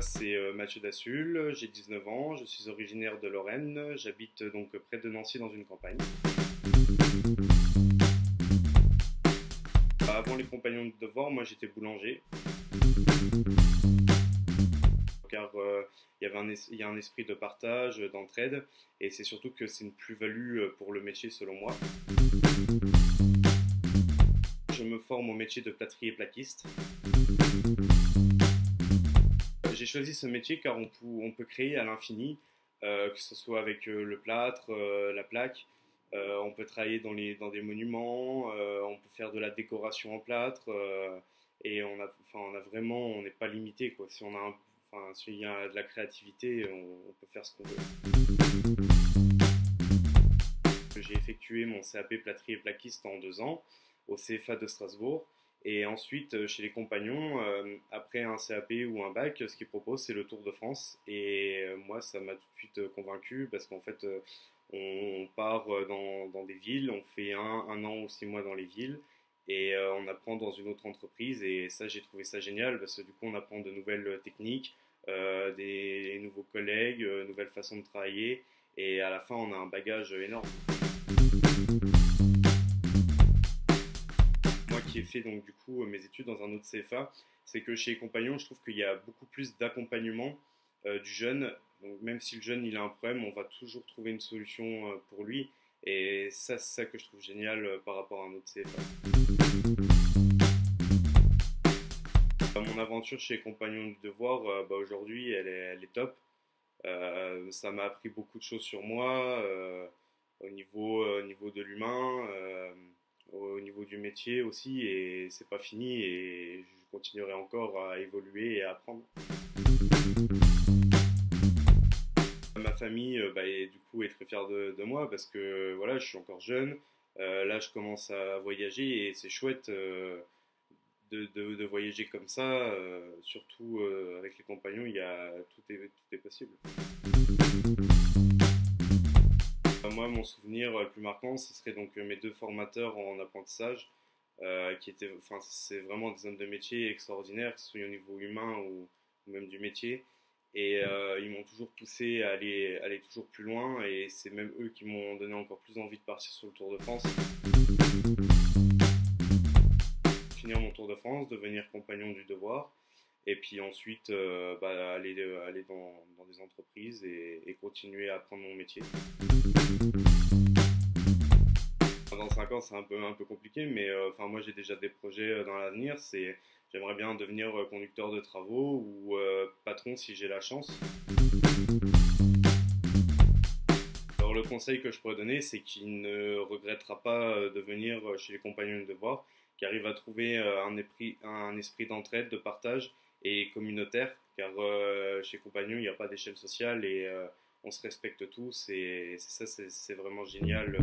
c'est Mathieu Dassul, j'ai 19 ans, je suis originaire de Lorraine, j'habite donc près de Nancy dans une campagne. Avant les compagnons de devoir, moi j'étais boulanger, car il y a un esprit de partage, d'entraide, et c'est surtout que c'est une plus-value pour le métier selon moi. Je me forme au métier de plâtrier plaquiste. J'ai choisi ce métier car on peut créer à l'infini, que ce soit avec le plâtre, la plaque. On peut travailler dans des monuments, on peut faire de la décoration en plâtre, et on a vraiment, on n'est pas limité quoi. Si on a s'il y a de la créativité, on peut faire ce qu'on veut. J'ai effectué mon CAP plâtrier plaquiste en 2 ans au CFA de Strasbourg. Et ensuite, chez les compagnons, après un CAP ou un bac, ce qu'ils proposent, c'est le Tour de France. Et moi, ça m'a tout de suite convaincu parce qu'en fait, on part dans des villes, on fait un an ou 6 mois dans les villes et on apprend dans une autre entreprise. Et ça, j'ai trouvé ça génial parce que du coup, on apprend de nouvelles techniques, des nouveaux collègues, nouvelles façons de travailler. Et à la fin, on a un bagage énorme. Moi qui ai fait donc du coup mes études dans un autre CFA, c'est que chez les compagnons, je trouve qu'il y a beaucoup plus d'accompagnement du jeune. Donc même si le jeune il a un problème, on va toujours trouver une solution pour lui. Et ça, c'est ça que je trouve génial par rapport à un autre CFA. Mon aventure chez les compagnons du devoir, aujourd'hui, elle est top. Ça m'a appris beaucoup de choses sur moi, au niveau de l'humain, au niveau du métier aussi, et c'est pas fini, et je continuerai encore à évoluer et à apprendre. Ma famille, du coup, est très fière de moi parce que voilà, je suis encore jeune. Là, je commence à voyager et c'est chouette de voyager comme ça, surtout avec les compagnons, tout est possible. Moi, mon souvenir le plus marquant, ce serait donc mes deux formateurs en apprentissage, c'est vraiment des hommes de métier extraordinaires, que ce soit au niveau humain ou même du métier. Et ils m'ont toujours poussé à aller toujours plus loin, et c'est même eux qui m'ont donné encore plus envie de partir sur le Tour de France. Finir mon Tour de France, devenir compagnon du devoir, et puis ensuite aller dans des entreprises et continuer à apprendre mon métier. Dans 5 ans, c'est un peu compliqué, mais moi j'ai déjà des projets dans l'avenir. J'aimerais bien devenir conducteur de travaux ou patron si j'ai la chance. Alors le conseil que je pourrais donner, c'est qu'il ne regrettera pas de venir chez les compagnons de devoir, car il va trouver un esprit d'entraide, de partage et communautaire, car chez compagnons, il n'y a pas d'échelle sociale et on se respecte tous, et ça, c'est vraiment génial.